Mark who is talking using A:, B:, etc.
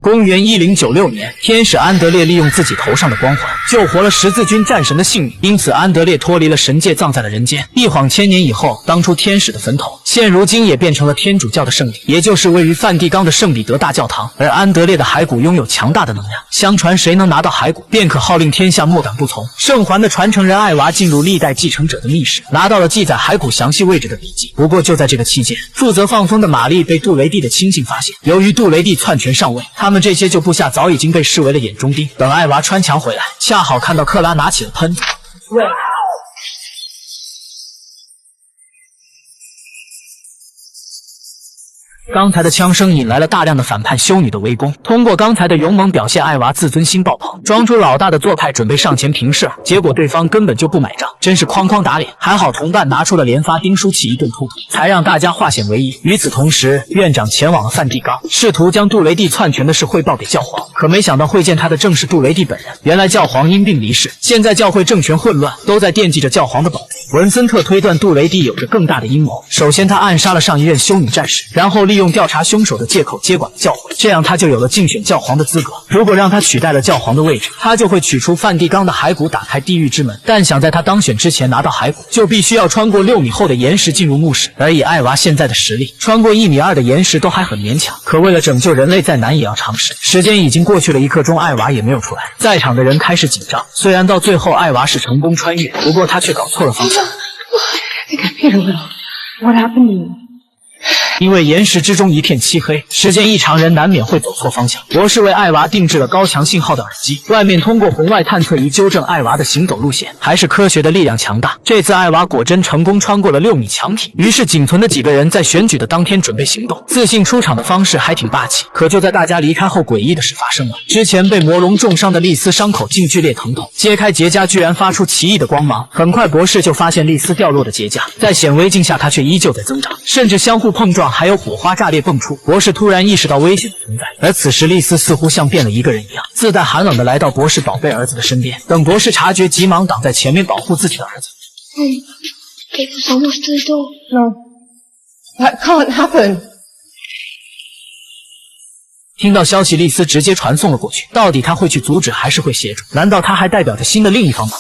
A: 公元1096年，天使安德烈利用自己头上的光环，救活了十字军战神的性命，因此安德烈脱离了神界，葬在了人间。一晃千年以后，当初天使的坟头，现如今也变成了天主教的圣地，也就是位于梵蒂冈的圣彼得大教堂。而安德烈的骸骨拥有强大的能量，相传谁能拿到骸骨，便可号令天下莫敢不从。圣环的传承人艾娃进入历代继承者的密室，拿到了记载骸骨详细位置的笔记。不过就在这个期间，负责放风的玛丽被杜雷蒂的亲信发现，由于杜雷蒂篡权上位，他们这些旧部下早已经被视为了眼中钉。等艾娃穿墙回来，恰好看到克拉拿起了喷子。刚才的枪声引来了大量的反叛修女的围攻。通过刚才的勇猛表现，艾娃自尊心爆棚，装出老大的做派，准备上前平事，结果对方根本就不买账，真是哐哐打脸。还好同伴拿出了连发钉书器一顿突突，才让大家化险为夷。与此同时，院长前往了梵蒂冈，试图将杜雷蒂篡权的事汇报给教皇，可没想到会见他的正是杜雷蒂本人。原来教皇因病离世，现在教会政权混乱，都在惦记着教皇的宝贝。文森特推断杜雷蒂有着更大的阴谋，首先他暗杀了上一任修女战士，然后利用调查凶手的借口接管了教会，这样他就有了竞选教皇的资格。如果让他取代了教皇的位置，他就会取出梵蒂冈的骸骨，打开地狱之门。但想在他当选之前拿到骸骨，就必须要穿过6米厚的岩石进入墓室。而以艾娃现在的实力，穿过1.2米的岩石都还很勉强，可为了拯救人类，再难也要尝试。时间已经过去了1刻钟，艾娃也没有出来，在场的人开始紧张。虽然到最后艾娃是成功穿越，不过他却搞错了方向。
B: What happened to you?
A: 因为岩石之中一片漆黑，时间一长，人难免会走错方向。博士为艾娃定制了高强信号的耳机，外面通过红外探测仪纠正艾娃的行走路线，还是科学的力量强大。这次艾娃果真成功穿过了6米墙体。于是仅存的几个人在选举的当天准备行动，自信出场的方式还挺霸气。可就在大家离开后，诡异的事发生了。之前被魔龙重伤的丽丝伤口竟剧烈疼痛，揭开结痂居然发出奇异的光芒。很快博士就发现丽丝掉落的结痂，在显微镜下它却依旧在增长，甚至相互碰撞，还有火花炸裂迸出。博士突然意识到危险的存在，而此时丽丝似乎像变了一个人一样，自带寒冷的来到博士宝贝儿子的身边。等博士察觉，急忙挡在前面保护自己的儿子。
B: It was almost to the door. No, that can't happen.
A: 听到消息，丽丝直接传送了过去。到底他会去阻止还是会协助？难道他还代表着新的另一方吗？